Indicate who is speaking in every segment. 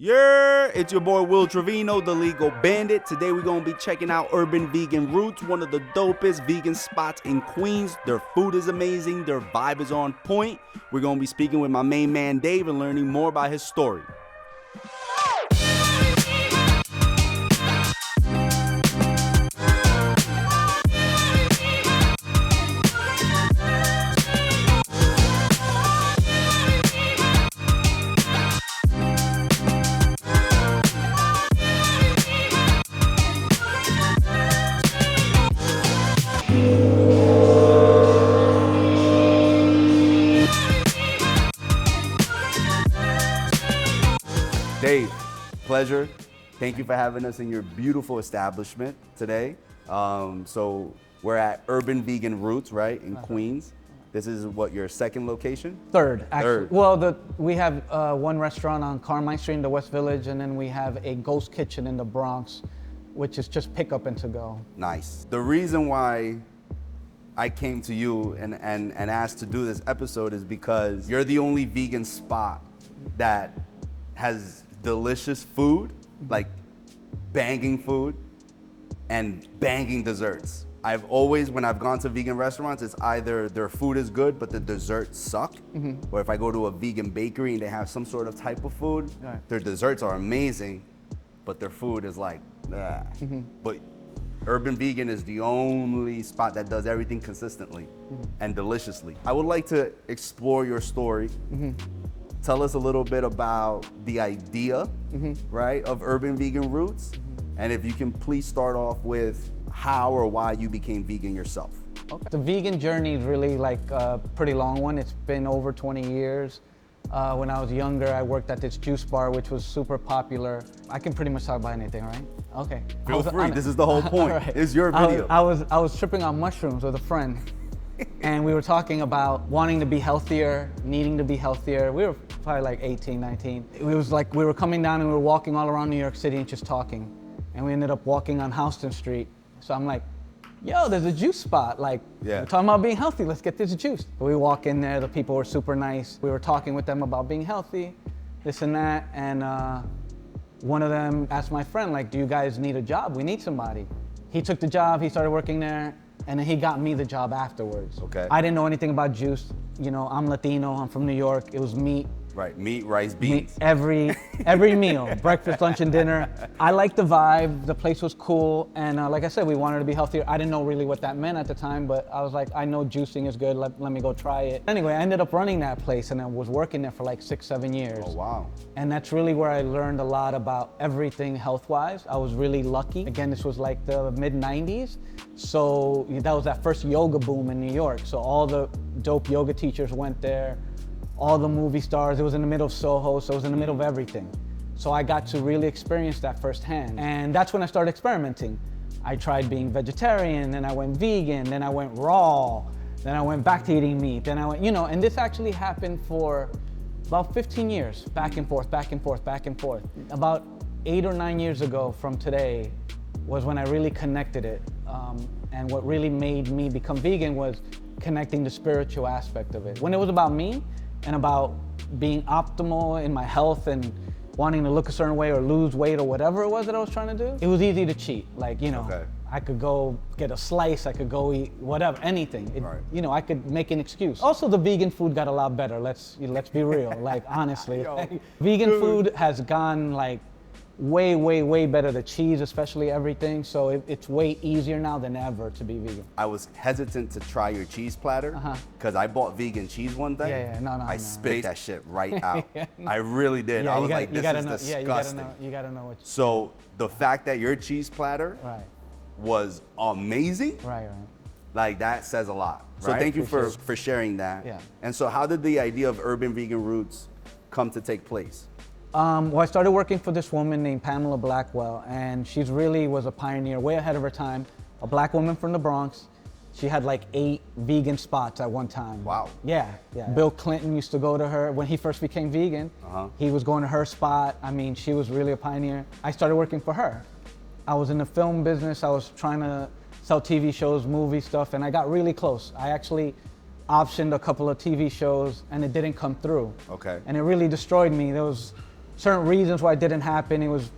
Speaker 1: Yeah, it's your boy Will Trevino, the Legal Bandit. Today we're going to be checking out Urban Vegan Roots, one of the dopest vegan spots in Queens. Their food is amazing, their vibe is on point. We're going to be speaking with my main man Dave and learning more about his story. Dave, pleasure. Thank you for having us in your beautiful establishment today. So we're at Urban Vegan Roots, right, in Queens. This is what, your second location?
Speaker 2: Third, actually.
Speaker 1: Third.
Speaker 2: Well, we have one restaurant on Carmine Street in the West Village, and then we have a ghost kitchen in the Bronx, which is just pick up and to go.
Speaker 1: Nice. The reason why I came to you and asked to do this episode is because you're the only vegan spot that has delicious food, like banging food and banging desserts. I've always, when I've gone to vegan restaurants, it's either their food is good, but the desserts suck. Or if I go to a vegan bakery and they have some sort of type of food, their desserts are amazing, but their food is like, But Urban Vegan is the only spot that does everything consistently and deliciously. I would like to explore your story. Tell us a little bit about the idea, right, of Urban Vegan Roots. And if you can please start off with how or why you became vegan yourself.
Speaker 2: Okay. The vegan journey is really like a pretty long one. It's been over 20 years. When I was younger, I worked at this juice bar, which was super popular. I can pretty much talk about anything, right? Okay.
Speaker 1: Feel free, this is the whole point.
Speaker 2: Right.
Speaker 1: It's your video.
Speaker 2: I was tripping on mushrooms with a friend. And we were talking about wanting to be healthier, needing to be healthier. We were probably like 18, 19. It was like we were coming down and we were walking all around New York City and just talking. And we ended up walking on Houston Street. So I'm like, yo, there's a juice spot. Like, we're talking about being healthy, let's get this juice. We walk in there, the people were super nice. We were talking with them about being healthy, this and that. And one of them asked my friend, like, do you guys need a job? We need somebody. He took the job, he started working there. And then he got me the job afterwards.
Speaker 1: Okay.
Speaker 2: I didn't know anything about juice. You know, I'm Latino, I'm from New York. It was meat.
Speaker 1: Right, meat, rice, beans.
Speaker 2: Meat, every meal, breakfast, lunch, and dinner. I liked the vibe, the place was cool. And like I said, we wanted to be healthier. I didn't know really what that meant at the time, but I was like, I know juicing is good, let me go try it. Anyway, I ended up running that place and I was working there for like 6-7 years.
Speaker 1: Oh, wow.
Speaker 2: And that's really where I learned a lot about everything health-wise. I was really lucky. Again, this was like the mid-90s. So that was that first yoga boom in New York. So all the dope yoga teachers went there, all the movie stars. It was in the middle of Soho, so it was in the middle of everything. So I got to really experience that firsthand. And that's when I started experimenting. I tried being vegetarian, then I went vegan, then I went raw, then I went back to eating meat, then I went, and this actually happened for about 15 years, back and forth, back and forth, back and forth. About 8 or 9 years ago from today was when I really connected it. And what really made me become vegan was connecting the spiritual aspect of it. When it was about me and about being optimal in my health and wanting to look a certain way or lose weight or whatever it was that I was trying to do, it was easy to cheat. Like, I could go get a slice, I could go eat whatever, anything. I could make an excuse. Also, the vegan food got a lot better. Let's be real. Like, honestly, vegan food has gone like way, way, way better. The cheese, especially, everything. So it's way easier now than ever to be vegan.
Speaker 1: I was hesitant to try your cheese platter because I bought vegan cheese one day. I spit that shit right out. I really did. I was like, this is disgusting.
Speaker 2: You gotta know what.
Speaker 1: So the fact that your cheese platter was amazing, like that says a lot. So thank you for sharing that.
Speaker 2: Yeah.
Speaker 1: And so how did the idea of Urban Vegan Roots come to take place?
Speaker 2: Well, I started working for this woman named Pamela Blackwell, and she really was a pioneer, way ahead of her time. A black woman from the Bronx. She had like 8 vegan spots at one time.
Speaker 1: Wow.
Speaker 2: Yeah. Bill Clinton used to go to her when he first became vegan. He was going to her spot. I mean, she was really a pioneer. I started working for her. I was in the film business. I was trying to sell TV shows, movie stuff, and I got really close. I actually optioned a couple of TV shows and it didn't come through.
Speaker 1: Okay.
Speaker 2: And it really destroyed me. There was certain reasons why it didn't happen. It was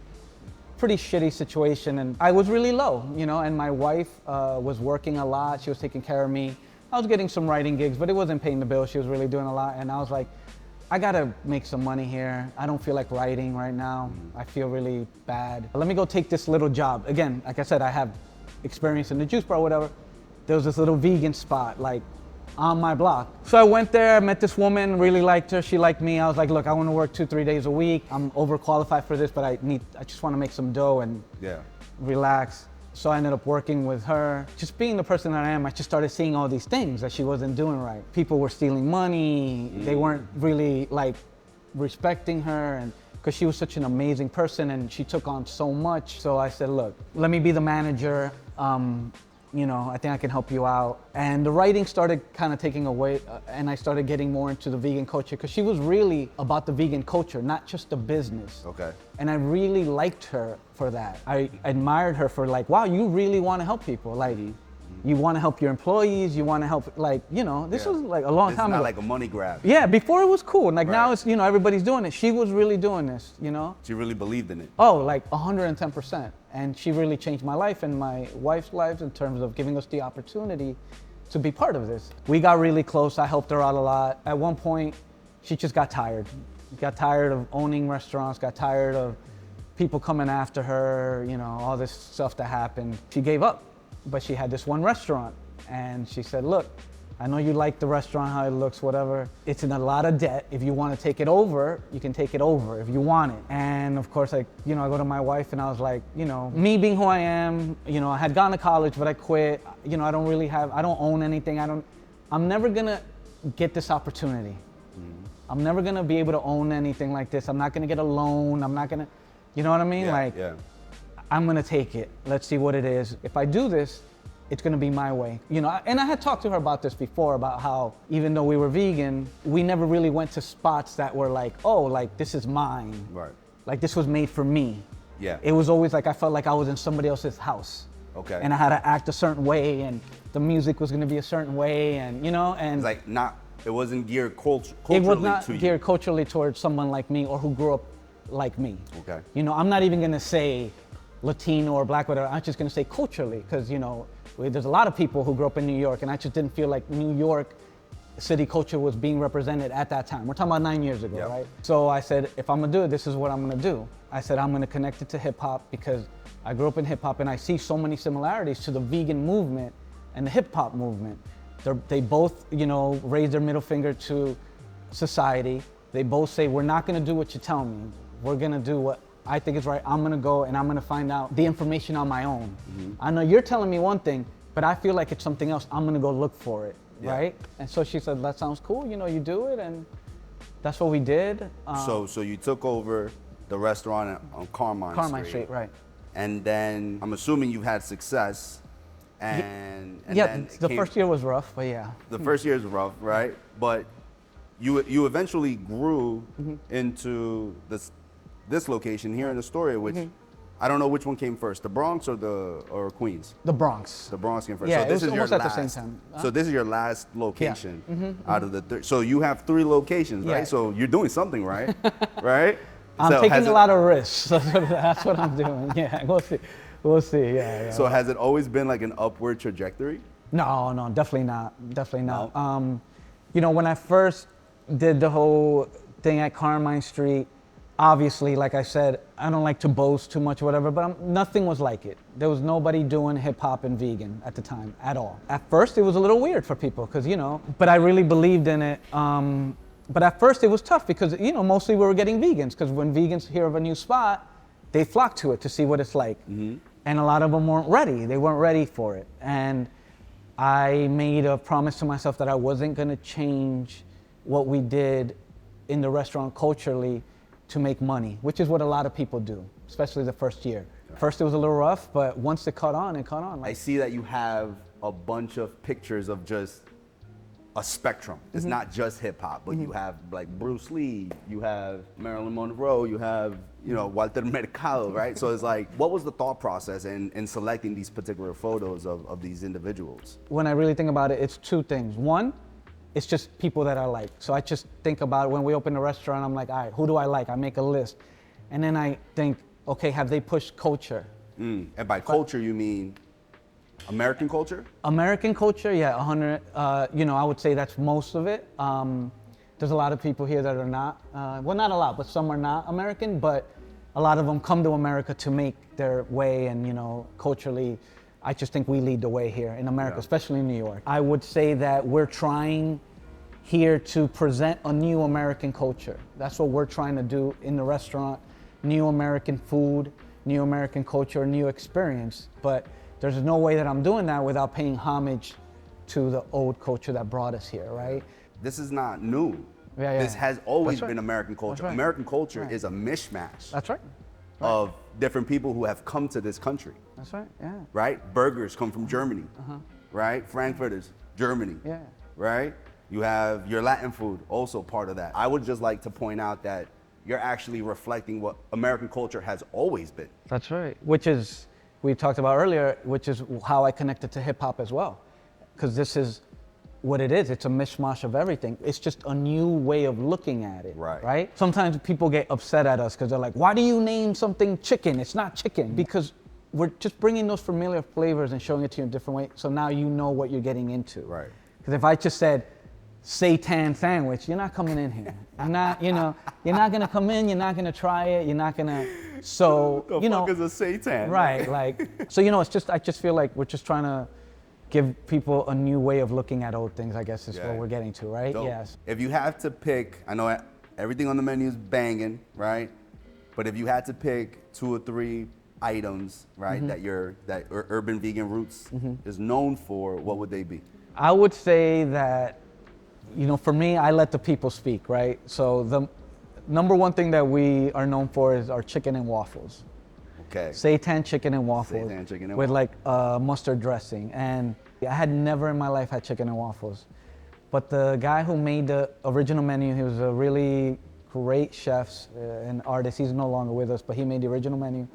Speaker 2: pretty shitty situation, and I was really low, you know, and my wife was working a lot. She was taking care of me. I was getting some writing gigs, but it wasn't paying the bills. She was really doing a lot, and I was like, I gotta make some money here. I don't feel like writing right now. I feel really bad. Let me go take this little job. Again, like I said, I have experience in the juice bar or whatever. There was this little vegan spot, like, on my block. So I went there, met this woman, really liked her, she liked me. I was like, look, I want to work 2-3 days a week. I'm overqualified for this, but I just want to make some dough and relax. So I ended up working with her. Just being the person that I am, I just started seeing all these things that she wasn't doing right. People were stealing money. They weren't really like respecting her, and because she was such an amazing person and she took on so much. So I said, look, let me be the manager. You know, I think I can help you out. And the writing started kind of taking away, and I started getting more into the vegan culture, because she was really about the vegan culture, not just the business.
Speaker 1: Okay.
Speaker 2: And I really liked her for that. I admired her for like, wow, you really want to help people. Like, you want to help your employees, you want to help, like, you know, this was like a long time ago.
Speaker 1: It's not like a money grab.
Speaker 2: Yeah, before it was cool. Like
Speaker 1: Right.
Speaker 2: now it's, you know, everybody's doing it. She was really doing this, you know?
Speaker 1: She really believed in it.
Speaker 2: Oh, like 110%. And she really changed my life and my wife's lives in terms of giving us the opportunity to be part of this. We got really close. I helped her out a lot. At one point, she just got tired. Got tired of owning restaurants, got tired of people coming after her, you know, all this stuff that happened. She gave up, but she had this one restaurant. And she said, look, I know you like the restaurant, how it looks, whatever. It's in a lot of debt. If you want to take it over, you can take it over if you want it. And of course, like, you know, I go to my wife and I was like, you know, me being who I am, you know, I had gone to college, but I quit. You know, I don't own anything. I'm never gonna get this opportunity. I'm never gonna be able to own anything like this. I'm not gonna get a loan. I'm not gonna, you know what I mean? I'm gonna take it. Let's see what it is. If I do this, it's gonna be my way. You know, and I had talked to her about this before, about how even though we were vegan, we never really went to spots that were like, oh, like this is mine.
Speaker 1: Right.
Speaker 2: Like this was made for me.
Speaker 1: Yeah.
Speaker 2: It was always like I felt like I was in somebody else's house.
Speaker 1: Okay.
Speaker 2: And I had to act a certain way, and the music was gonna be a certain way, and you know, and
Speaker 1: It's like it wasn't geared culturally
Speaker 2: it was not
Speaker 1: to you.
Speaker 2: geared culturally towards someone like me or who grew up like me.
Speaker 1: Okay.
Speaker 2: You know, I'm not even gonna say Latino or black, whatever. I'm just gonna say culturally, because you know, there's a lot of people who grew up in New York, and I just didn't feel like New York city culture was being represented at that time. We're talking about 9 years ago, right? So I said, if I'm gonna do it, this is what I'm gonna do. I said, I'm gonna connect it to hip hop, because I grew up in hip hop and I see so many similarities to the vegan movement and the hip hop movement. They both, you know, raise their middle finger to society. They both say, we're not gonna do what you tell me. We're gonna do what I think is right. I'm gonna go and I'm gonna find out the information on my own. I know you're telling me one thing, but I feel like it's something else. I'm gonna go look for it, right? And so she said, that sounds cool, you know, you do it, and that's what we did.
Speaker 1: So you took over the restaurant on Carmine
Speaker 2: Street, right.
Speaker 1: And then I'm assuming you've had success, and
Speaker 2: yeah,
Speaker 1: then
Speaker 2: the first year was rough, but yeah.
Speaker 1: The first year is rough, right? But you eventually grew into this location here in Astoria, which I don't know which one came first, the Bronx or Queens?
Speaker 2: The Bronx.
Speaker 1: The Bronx came first.
Speaker 2: Yeah,
Speaker 1: so this
Speaker 2: it was
Speaker 1: is your
Speaker 2: almost at
Speaker 1: last,
Speaker 2: the same time.
Speaker 1: So this is your last location out of the so you have 3 locations, right?
Speaker 2: Yeah.
Speaker 1: So you're doing something right, right?
Speaker 2: I'm
Speaker 1: So
Speaker 2: taking a lot of risks. That's what I'm doing. Yeah, we'll see. We'll see. Yeah.
Speaker 1: So has it always been like an upward trajectory?
Speaker 2: No, definitely not. Definitely not. You know, when I first did the whole thing at Carmine Street, obviously, like I said, I don't like to boast too much or whatever, but nothing was like it. There was nobody doing hip hop and vegan at the time at all. At first, it was a little weird for people because, you know, but I really believed in it. But at first it was tough because, you know, mostly we were getting vegans, because when vegans hear of a new spot, they flock to it to see what it's like. And a lot of them weren't ready. They weren't ready for it. And I made a promise to myself that I wasn't gonna change what we did in the restaurant culturally to make money, which is what a lot of people do, especially the first year. First it was a little rough, but once it caught on, it caught on.
Speaker 1: I see that you have a bunch of pictures of just a spectrum. It's not just hip hop, but you have like Bruce Lee, you have Marilyn Monroe, you have, you know, Walter Mercado, right? So it's like, what was the thought process in selecting these particular photos of these individuals?
Speaker 2: When I really think about it, it's 2 things. One, It's just people that I like. So I just think about when we open a restaurant, I'm like, all right, who do I like? I make a list. And then I think, okay, have they pushed culture?
Speaker 1: And by culture, you mean American culture?
Speaker 2: American culture, yeah, 100, I would say that's most of it. There's a lot of people here that are not, well, not a lot, but some are not American, but a lot of them come to America to make their way, and, culturally, I just think we lead the way here in America, especially in New York. I would say that we're trying here to present a new American culture. That's what we're trying to do in the restaurant. New American food, new American culture, new experience. But there's no way that I'm doing that without paying homage to the old culture that brought us here, right?
Speaker 1: This is not new.
Speaker 2: Yeah.
Speaker 1: This has always
Speaker 2: That's right.
Speaker 1: been American culture.
Speaker 2: That's right.
Speaker 1: American culture
Speaker 2: Right.
Speaker 1: is a mishmash
Speaker 2: That's right.
Speaker 1: of different people who have come to this country,
Speaker 2: That's right, yeah.
Speaker 1: right? Burgers come from Germany, right? Frankfurters, Germany,
Speaker 2: Yeah.
Speaker 1: right? You have your Latin food, also part of that. I would just like to point out that you're actually reflecting what American culture has always been.
Speaker 2: That's right. Which is, we talked about earlier, which is how I connected to hip hop as well. Because this is what it is. It's a mishmash of everything. It's just a new way of looking at it.
Speaker 1: Right.
Speaker 2: Sometimes people get upset at us because they're like, why do you name something chicken? It's not chicken. Because we're just bringing those familiar flavors and showing it to you in a different way. So now you know what you're getting into.
Speaker 1: Right.
Speaker 2: Because if I just said, seitan sandwich, you're not coming in here. You're not gonna come in, you're not gonna try it, you're not gonna, so,
Speaker 1: The fuck is a seitan?
Speaker 2: Right, so it's just, I just feel like we're just trying to give people a new way of looking at old things, I guess is what we're getting to, right?
Speaker 1: Dope.
Speaker 2: Yes.
Speaker 1: If you have to pick, I know everything on the menu is banging, right? But if you had to pick 2 or 3 items, right, that Urban Vegan Roots is known for, what would they be?
Speaker 2: I would say that, for me, I let the people speak, right? So the number one thing that we are known for is our chicken and waffles.
Speaker 1: Okay.
Speaker 2: Seitan chicken and waffles.
Speaker 1: Seitan chicken and
Speaker 2: with
Speaker 1: waffles.
Speaker 2: mustard dressing. And I had never in my life had chicken and waffles. But the guy who made the original menu, he was a really great chef and artist. He's no longer with us, but he made the original menu.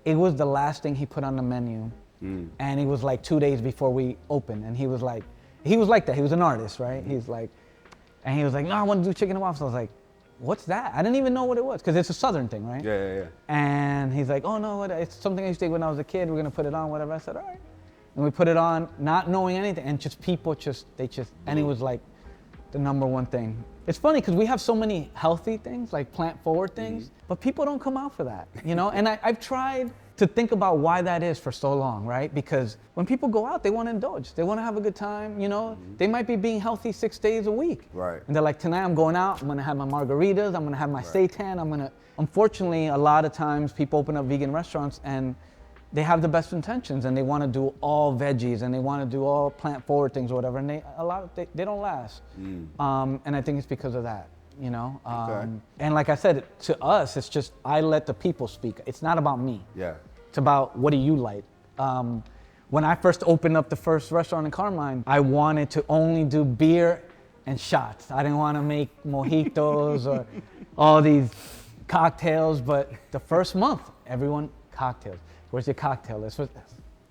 Speaker 2: It was the last thing he put on the menu. And it was like 2 days before we opened. And he was like that. He was an artist, right? He was like, no, I want to do chicken and waffles. I was like, what's that? I didn't even know what it was, because it's a Southern thing, right?
Speaker 1: Yeah.
Speaker 2: And he's like, oh no, it's something I used to eat when I was a kid. We're gonna put it on, whatever. I said, all right. And we put it on, not knowing anything, and just people and it was like the number one thing. It's funny because we have so many healthy things, like plant-forward things, but people don't come out for that, And I've tried to think about why that is for so long, right? Because when people go out, they want to indulge. They want to have a good time, They might be being healthy 6 days a week.
Speaker 1: Right.
Speaker 2: And they're like, tonight I'm going out, I'm going to have my margaritas, I'm going to have my seitan, Unfortunately, a lot of times people open up vegan restaurants and they have the best intentions and they want to do all veggies and they want to do all plant-forward things or whatever, and they don't last. And I think it's because of that. And like I said, to us, it's just, I let the people speak. It's not about me.
Speaker 1: Yeah.
Speaker 2: It's about, what do you like? When I first opened up the first restaurant in Carmine, I wanted to only do beer and shots. I didn't want to make mojitos or all these cocktails, but the first month, everyone, cocktails. Where's your cocktail list?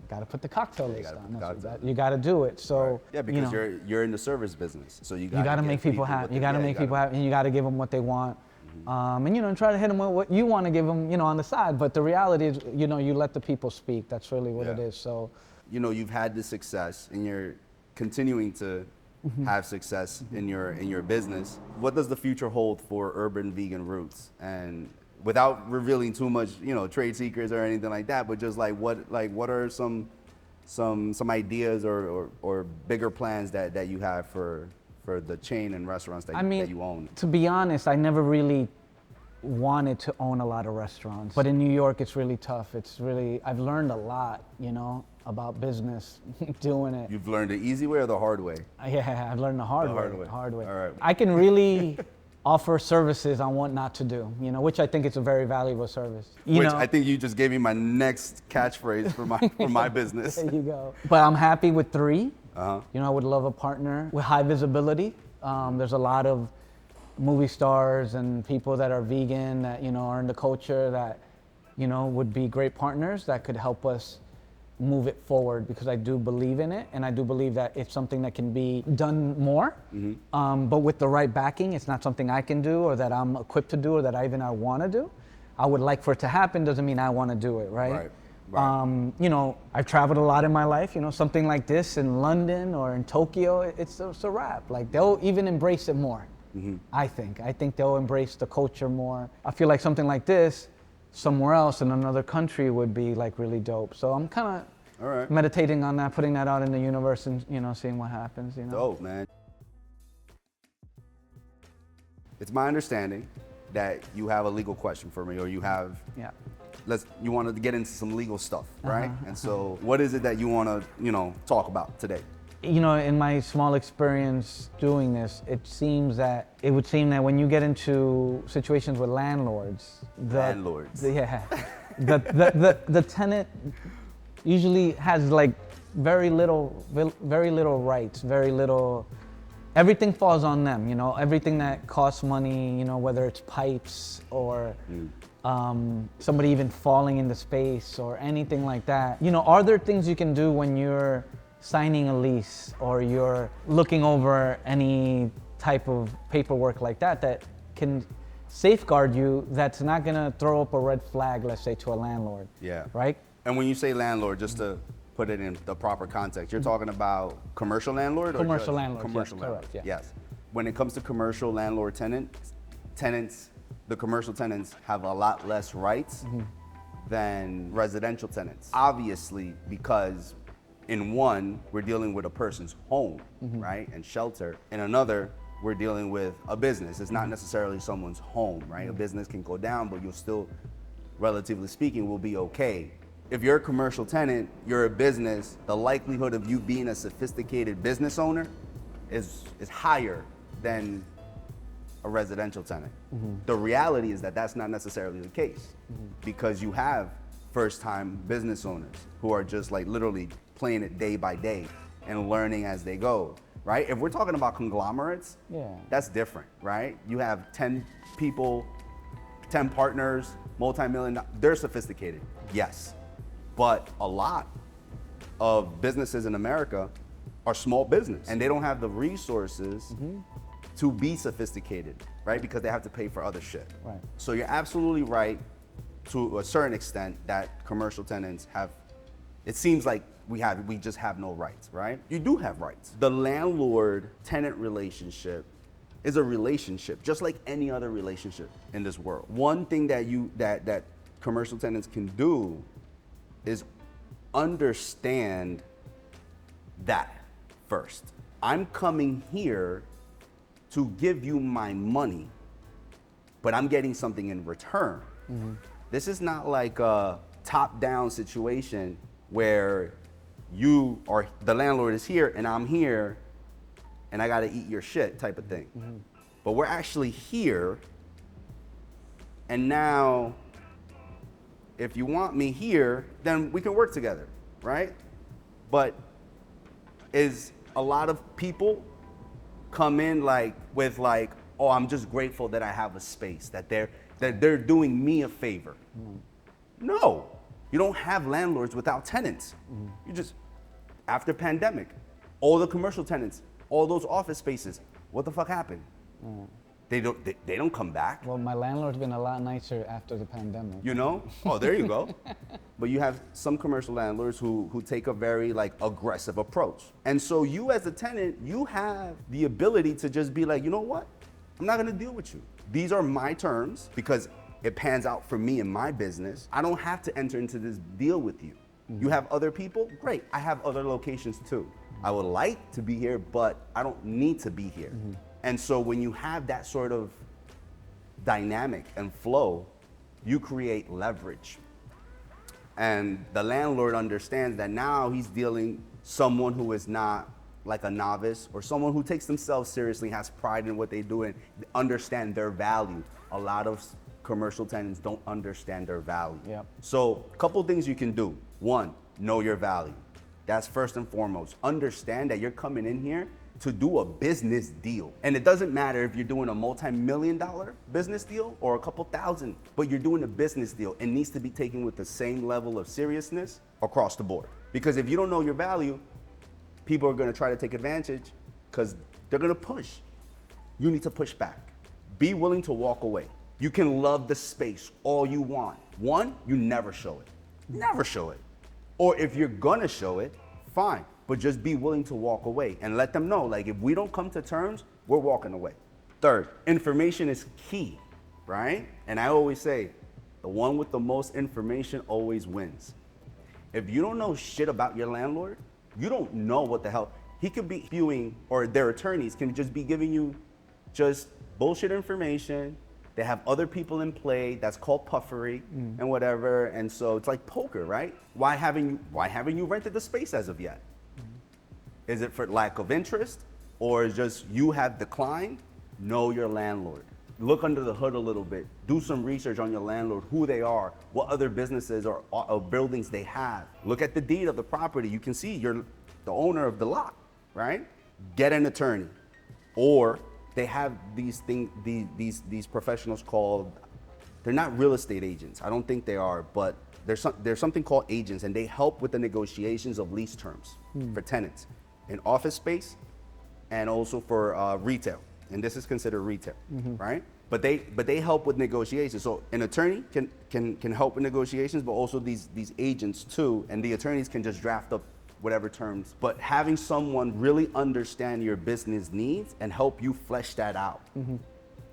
Speaker 2: Got to put the cocktail list on. You got to do it. So
Speaker 1: right. Yeah, because you're in the service business, so you got to
Speaker 2: make people happy. You got to make people happy, and you got to give them what they want. And try to hit them with what you want to give them, on the side. But the reality is, you let the people speak. That's really what it is. So,
Speaker 1: you've had this success, and you're continuing to have success in your business. What does the future hold for Urban Vegan Roots? And without revealing too much, trade secrets or anything like that, but just what are some ideas or bigger plans that you have for the chain and restaurants that you own?
Speaker 2: To be honest, I never really wanted to own a lot of restaurants. But in New York, it's really tough. I've learned a lot, about business doing it.
Speaker 1: You've learned the easy way or the hard way?
Speaker 2: Yeah, I've learned the hard way.
Speaker 1: All right.
Speaker 2: I can really offer services on what not to do, which I think is a very valuable service.
Speaker 1: I think you just gave me my next catchphrase for my business.
Speaker 2: There you go. But I'm happy with 3.
Speaker 1: Uh-huh.
Speaker 2: I would love a partner with high visibility. There's a lot of movie stars and people that are vegan that, are in the culture that, would be great partners that could help us move it forward because I do believe in it, and I do believe that it's something that can be done more. But with the right backing, it's not something I can do or that I'm equipped to do or that I want to do. I would like for it to happen, doesn't mean I want to do it, right?
Speaker 1: Right.
Speaker 2: You know, I've traveled a lot in my life. You know, something like this in London or in Tokyo, it's a wrap. Like, they'll even embrace it more. I think they'll embrace the culture more. I feel like something like this somewhere else in another country would be like really dope. So I'm kind of meditating on that, putting that out in the universe, and you know, seeing what happens. You know,
Speaker 1: dope, man. It's my understanding that you have a legal question for me, or you have you wanted to get into some legal stuff, right? And so, what is it that you want to talk about today?
Speaker 2: You know, in my small experience doing this, it would seem that when you get into situations with landlords, the tenant usually has like very little rights, everything falls on them, you know, everything that costs money, you know, whether it's pipes or somebody even falling into space or anything like that. You know, are there things you can do when you're signing a lease or you're looking over any type of paperwork like that can safeguard you, that's not gonna throw up a red flag, let's say, to a landlord?
Speaker 1: Yeah.
Speaker 2: Right?
Speaker 1: And when you say landlord, just to put it in the proper context, you're talking about commercial landlord? Or
Speaker 2: commercial landlord.
Speaker 1: Commercial
Speaker 2: yes,
Speaker 1: landlord.
Speaker 2: correct, yeah.
Speaker 1: Yes. When it comes to commercial landlord tenants, the commercial tenants have a lot less rights than residential tenants. Obviously, because in one, we're dealing with a person's home, right, and shelter. In another, we're dealing with a business. It's not necessarily someone's home, right? A business can go down, but you'll still, relatively speaking, will be okay. If you're a commercial tenant, you're a business, the likelihood of you being a sophisticated business owner is higher than a residential tenant. The reality is that that's not necessarily the case, because you have first-time business owners who are just like literally playing it day by day and learning as they go, right? If we're talking about conglomerates, that's different, right? You have 10 people, 10 partners, multi-million, they're sophisticated, yes. But a lot of businesses in America are small business and they don't have the resources to be sophisticated, right? Because they have to pay for other shit.
Speaker 2: Right.
Speaker 1: So you're absolutely right to a certain extent that commercial tenants have, it seems like we just have no rights, right? You do have rights. The landlord-tenant relationship is a relationship, just like any other relationship in this world. One thing that commercial tenants can do is understand that first. I'm coming here to give you my money, but I'm getting something in return. This is not like a top-down situation where the landlord is here and I'm here and I gotta eat your shit type of thing. But we're actually here, and now if you want me here, then we can work together, right? But is a lot of people come in with oh, I'm just grateful that I have a space, that they're doing me a favor. No, you don't have landlords without tenants. You just, after pandemic, all the commercial tenants, all those office spaces, what the fuck happened? They don't come back.
Speaker 2: Well, my landlord's been a lot nicer after the pandemic.
Speaker 1: You know? Oh, there you go. But you have some commercial landlords who take a very aggressive approach. And so you as a tenant, you have the ability to just be like, you know what? I'm not gonna deal with you. These are my terms because it pans out for me and my business. I don't have to enter into this deal with you. You have other people? Great, I have other locations too. I would like to be here, but I don't need to be here. And so when you have that sort of dynamic and flow, you create leverage. And the landlord understands that now he's dealing someone who is not like a novice or someone who takes themselves seriously, has pride in what they do and understand their value. A lot of commercial tenants don't understand their value.
Speaker 2: Yep.
Speaker 1: So a couple things you can do. One, know your value. That's first and foremost. Understand that you're coming in here to do a business deal. And it doesn't matter if you're doing a multi-million-dollar business deal or a couple thousand, but you're doing a business deal. It needs to be taken with the same level of seriousness across the board. Because if you don't know your value, people are gonna try to take advantage because they're gonna push. You need to push back. Be willing to walk away. You can love the space all you want. One, you never show it. Never show it. Or if you're gonna show it, fine, but just be willing to walk away and let them know, like, if we don't come to terms, we're walking away. Third, information is key, right? And I always say, the one with the most information always wins. If you don't know shit about your landlord, you don't know what the hell. He could be spewing, or their attorneys can just be giving you just bullshit information. They have other people in play. That's called puffery and whatever. And so it's like poker, right? Why haven't you rented the space as of yet? Is it for lack of interest, or is just you have declined? Know your landlord. Look under the hood a little bit. Do some research on your landlord, who they are, what other businesses or buildings they have. Look at the deed of the property. You can see you're the owner of the lot, right? Get an attorney, or they have these professionals called, they're not real estate agents. I don't think they are, but there's something called agents, and they help with the negotiations of lease terms for tenants in office space and also for retail. And this is considered retail, right? But they help with negotiations. So an attorney can help with negotiations, but also these agents too, and the attorneys can just draft up whatever terms. But having someone really understand your business needs and help you flesh that out,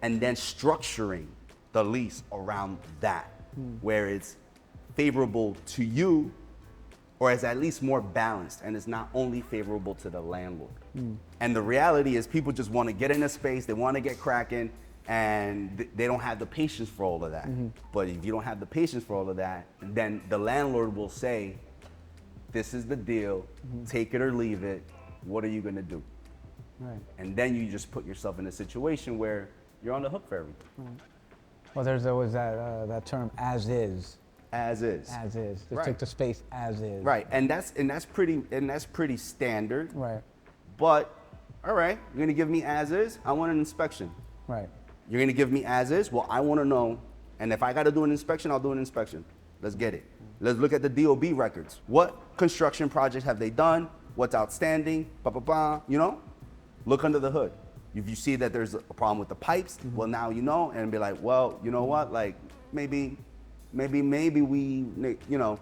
Speaker 1: and then structuring the lease around that, where it's favorable to you, or is at least more balanced, and it's not only favorable to the landlord. And the reality is, people just want to get in a space, they want to get cracking, and they don't have the patience for all of that. But if you don't have the patience for all of that, then the landlord will say, this is the deal, take it or leave it, what are you gonna do?
Speaker 2: Right.
Speaker 1: And then you just put yourself in a situation where you're on the hook for everything.
Speaker 2: Right. Well, there's always that term, as is.
Speaker 1: As is.
Speaker 2: As is. Just
Speaker 1: Right.
Speaker 2: take the space as is.
Speaker 1: Right, and that's pretty standard.
Speaker 2: Right.
Speaker 1: But all right, you're gonna give me as is. I want an inspection.
Speaker 2: Right.
Speaker 1: You're gonna give me as is. Well, I want to know, and if I got to do an inspection, I'll do an inspection. Let's get it. Let's look at the DOB records. What construction projects have they done? What's outstanding? You know, look under the hood. If you see that there's a problem with the pipes, well, now you know, and be like, well, you know what? Like maybe we, you know,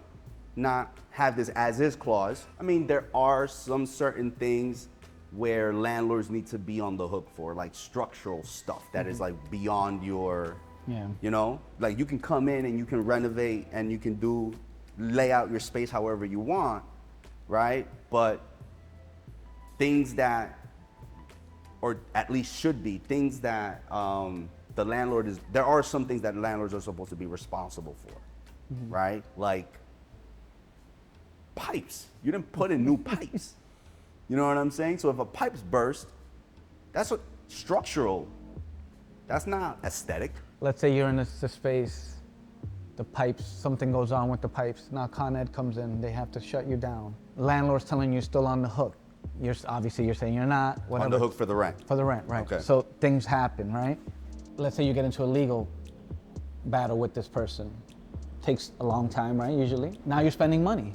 Speaker 1: not have this as is clause. I mean, there are some certain things where landlords need to be on the hook for, like structural stuff that is like beyond your, you know, like you can come in and you can renovate and you can lay out your space however you want, right? But things that, or at least should be, things that the landlord is, there are some things that landlords are supposed to be responsible for, right? Like pipes. You didn't put in new pipes. You know what I'm saying? So if a pipe's burst, that's what structural, that's not aesthetic.
Speaker 2: Let's say you're in the space, the pipes, something goes on with the pipes. Now Con Ed comes in, they have to shut you down. Landlord's telling you you're still on the hook. Obviously you're saying you're not, whatever.
Speaker 1: On the hook for the rent.
Speaker 2: For the rent, right.
Speaker 1: Okay.
Speaker 2: So things happen, right? Let's say you get into a legal battle with this person. Takes a long time, right, usually. Now you're spending money.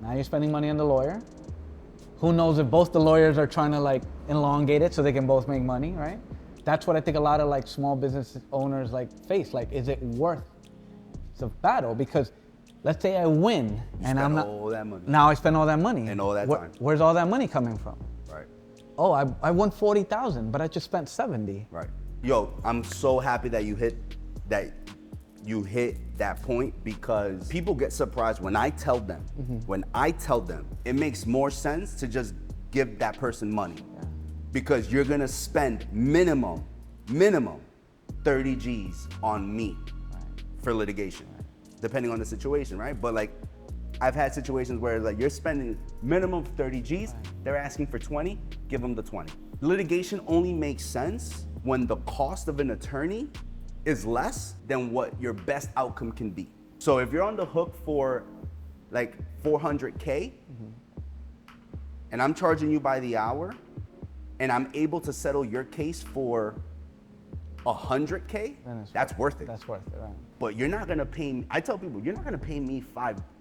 Speaker 2: Now you're spending money on the lawyer. Who knows if both the lawyers are trying to like elongate it so they can both make money, right? That's what I think a lot of like small business owners like face. Like, is it worth the battle? Because let's say I win and I'm not.
Speaker 1: All that money.
Speaker 2: Now I spend all that money.
Speaker 1: And all that time.
Speaker 2: Where's all that money coming from?
Speaker 1: Right.
Speaker 2: Oh, I won 40,000, but I just spent 70.
Speaker 1: Right. Yo, I'm so happy that you hit that point, because people get surprised when I tell them, it makes more sense to just give that person money.
Speaker 2: Yeah.
Speaker 1: Because you're gonna spend minimum 30 G's on me for litigation, depending on the situation, right? But like, I've had situations where like you're spending minimum 30 G's, they're asking for 20, give them the 20. Litigation only makes sense when the cost of an attorney is less than what your best outcome can be. So if you're on the hook for like 400K, and I'm charging you by the hour, and I'm able to settle your case for $100K, that's worth it.
Speaker 2: That's worth it, right?
Speaker 1: But you're not gonna pay me, I tell people, you're not gonna pay me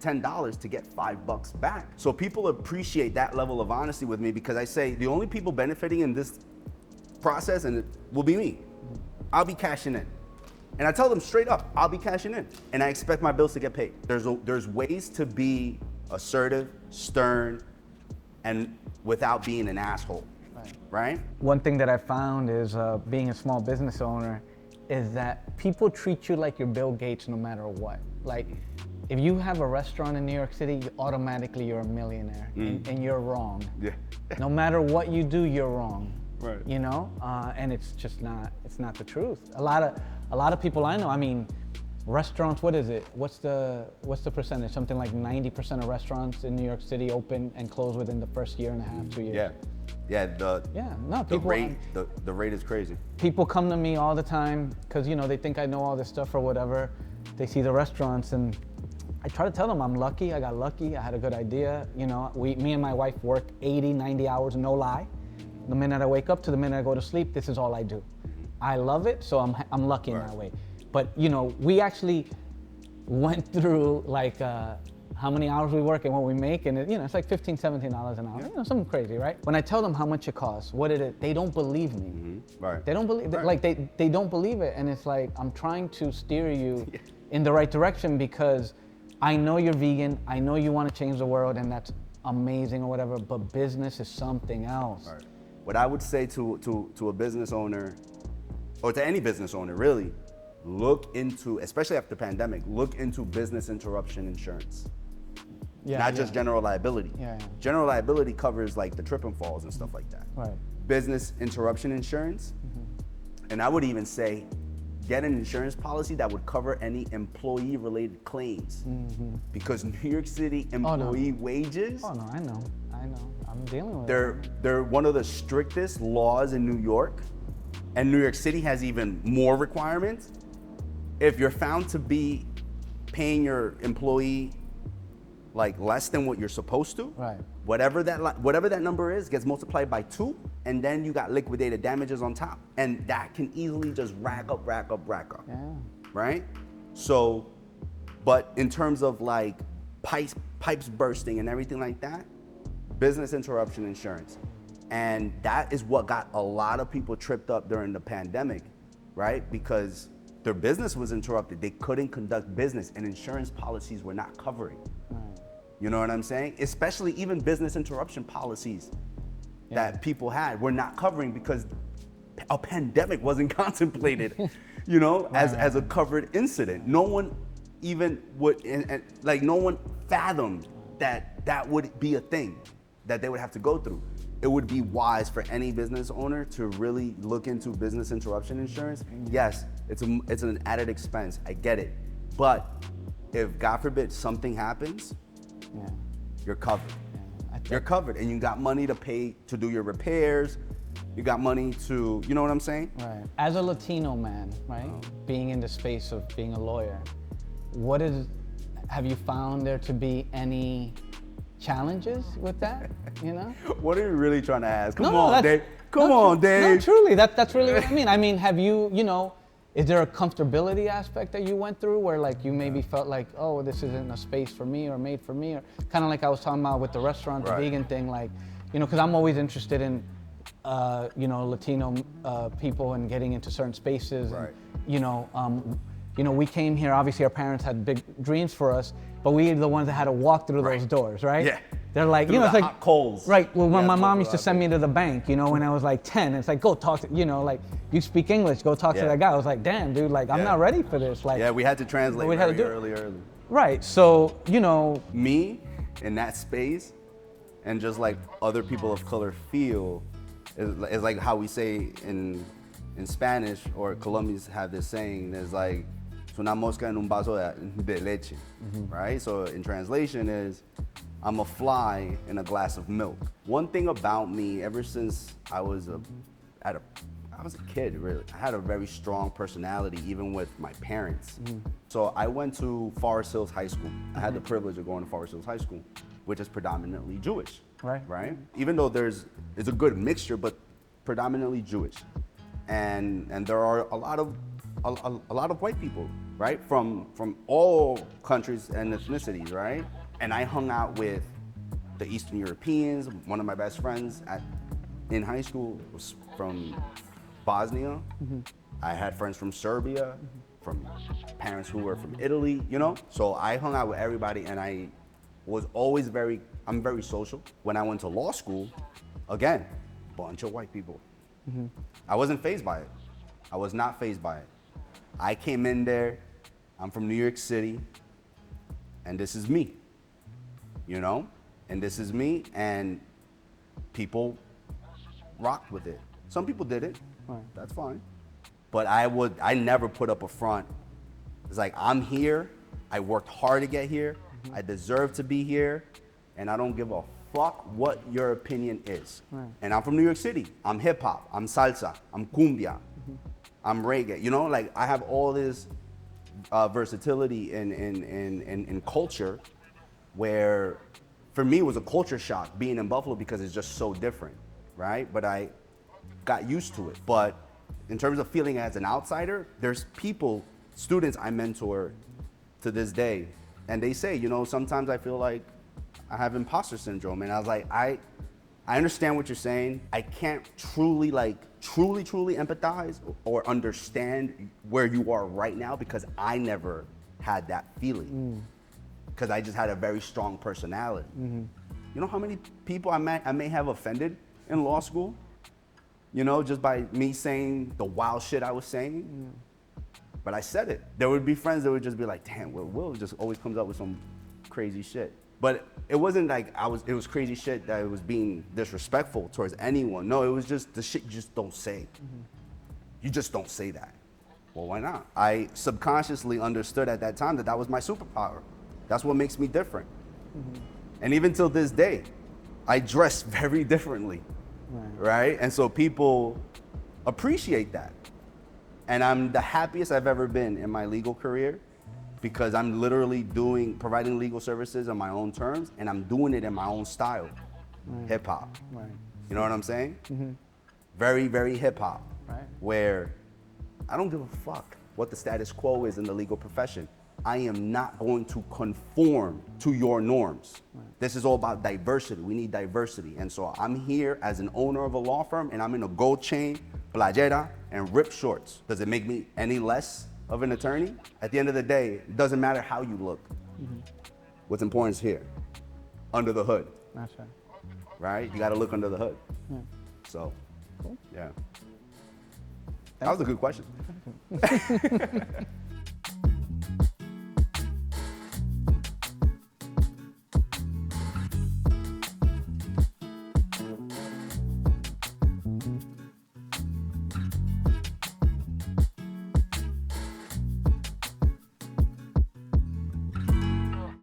Speaker 1: $10 to get $5 back. So people appreciate that level of honesty with me, because I say the only people benefiting in this process and it will be me. I'll be cashing in. And I tell them straight up, I'll be cashing in. And I expect my bills to get paid. There's ways to be assertive, stern, and without being an asshole. Right?
Speaker 2: One thing that I found is being a small business owner is that people treat you like you're Bill Gates no matter what. Like, if you have a restaurant in New York City, automatically you're a millionaire, and you're wrong.
Speaker 1: Yeah.
Speaker 2: No matter what you do, you're wrong.
Speaker 1: Right.
Speaker 2: You know, and it's just not. It's not the truth. A lot of people I know. I mean, restaurants. What is it? What's the percentage? Something like 90% of restaurants in New York City open and close within the first year and a half, 2 years.
Speaker 1: Yeah. Yeah, the rate is crazy.
Speaker 2: People come to me all the time because, you know, they think I know all this stuff or whatever. They see the restaurants, and I try to tell them I'm lucky. I got lucky. I had a good idea. You know, me and my wife work 80, 90 hours, no lie. The minute I wake up to the minute I go to sleep, this is all I do. I love it, so I'm lucky in that way. But, you know, we actually went through like how many hours we work and what we make, and you know, it's like $15, $17 an hour, you know, something crazy, right? When I tell them how much it costs, they don't believe me.
Speaker 1: Right.
Speaker 2: They don't believe, like they don't believe it, and it's like, I'm trying to steer you in the right direction, because I know you're vegan, I know you want to change the world, and that's amazing or whatever, but business is something else.
Speaker 1: Right. What I would say to a business owner, or to any business owner really, look into, especially after the pandemic, look into business interruption insurance. Not just general liability. General liability covers like the trip and falls and stuff like that.
Speaker 2: Right.
Speaker 1: Business interruption insurance, and I would even say, get an insurance policy that would cover any employee-related claims. Because New York City employee wages.
Speaker 2: Oh no, I know. I'm dealing with it.
Speaker 1: They're one of the strictest laws in New York, and New York City has even more requirements. If you're found to be paying your employee like less than what you're supposed to,
Speaker 2: right,
Speaker 1: whatever that number is gets multiplied by 2, and then you got liquidated damages on top, and that can easily just rack up.
Speaker 2: Yeah.
Speaker 1: Right? So, but in terms of like pipes bursting and everything like that, business interruption insurance, and that is what got a lot of people tripped up during the pandemic, right? Because their business was interrupted, they couldn't conduct business, and insurance policies were not covering. You know what I'm saying? Especially even business interruption policies that people had were not covering, because a pandemic wasn't contemplated, you know, as a covered incident. No one even would, like no one fathomed that would be a thing that they would have to go through. It would be wise for any business owner to really look into business interruption insurance. Yes, it's an added expense, I get it. But if God forbid something happens, you're covered. You're covered, and you got money to pay to do your repairs. You got money to, you know what I'm saying?
Speaker 2: Right. As a Latino man, right, being in the space of being a lawyer, have you found there to be any challenges with that, you know?
Speaker 1: What are you really trying to ask? Come on, Dave.
Speaker 2: No, truly, that's really what I mean. I mean, have you, you know, is there a comfortability aspect that you went through where like you maybe felt like, oh, this isn't a space for me or made for me, or kind of like I was talking about with the restaurant, the vegan thing, like, you know, because I'm always interested in, you know, Latino people and getting into certain spaces.
Speaker 1: Right.
Speaker 2: And, you know, we came here, obviously our parents had big dreams for us, but we were the ones that had to walk through those doors, right?
Speaker 1: Yeah.
Speaker 2: They're like,
Speaker 1: through
Speaker 2: you know, it's like
Speaker 1: hot coals.
Speaker 2: Right. Well, when my mom used to send me to the bank, you know, when I was like 10, it's like, go talk to, you know, like, you speak English, go talk to that guy. I was like, damn, dude, like, I'm not ready for this. Like,
Speaker 1: we had to translate early.
Speaker 2: Right. So, you know,
Speaker 1: me in that space, and just like other people of color feel, is like how we say in Spanish, or Colombians have this saying, there's like, es una mosca en un vaso de leche, right? So in translation is, I'm a fly in a glass of milk. One thing about me, ever since I was a kid, really, I had a very strong personality, even with my parents. So I went to Forest Hills High School. I had the privilege of going to Forest Hills High School, which is predominantly Jewish.
Speaker 2: Right.
Speaker 1: Even though it's a good mixture, but predominantly Jewish, and there are a lot of white people, right, from all countries and ethnicities, right? And I hung out with the Eastern Europeans. One of my best friends in high school was from Bosnia. I had friends from Serbia, from parents who were from Italy, you know? So I hung out with everybody, and I was always I'm very social. When I went to law school, again, bunch of white people. I wasn't fazed by it. I was not fazed by it. I came in there, I'm from New York City, and this is me, you know? And this is me, and people rocked with it. Some people didn't, that's fine. But I never put up a front. It's like, I'm here, I worked hard to get here, I deserve to be here, and I don't give a fuck what your opinion is. And I'm from New York City. I'm hip hop, I'm salsa, I'm cumbia, I'm reggae. You know, like I have all this versatility in culture, where for me it was a culture shock being in Buffalo because it's just so different, right? But I got used to it. But in terms of feeling as an outsider, there's students I mentor to this day, and they say, you know, sometimes I feel like I have imposter syndrome. And I was like, I understand what you're saying. I can't truly empathize or understand where you are right now, because I never had that feeling. Because I just had a very strong personality. You know how many people I may have offended in law school? You know, just by me saying the wild shit I was saying. But I said it. There would be friends that would just be like, damn, Will just always comes up with some crazy shit. But it wasn't like it was crazy shit that it was being disrespectful towards anyone. No, it was just the shit you just don't say. You just don't say that. Well, why not? I subconsciously understood at that time that was my superpower. That's what makes me different. And even till this day, I dress very differently, right? And so people appreciate that. And I'm the happiest I've ever been in my legal career, because I'm literally providing legal services on my own terms, and I'm doing it in my own style, hip hop. You know what I'm saying? Very, very hip hop, where I don't give a fuck what the status quo is in the legal profession. I am not going to conform to your norms. This is all about diversity. We need diversity. And so I'm here as an owner of a law firm, and I'm in a gold chain, playera, and ripped shorts. Does it make me any less of an attorney? At the end of the day, it doesn't matter how you look. What's important is here, under the hood.
Speaker 2: That's right.
Speaker 1: Right? You gotta look under the hood. So, yeah. That was a good question.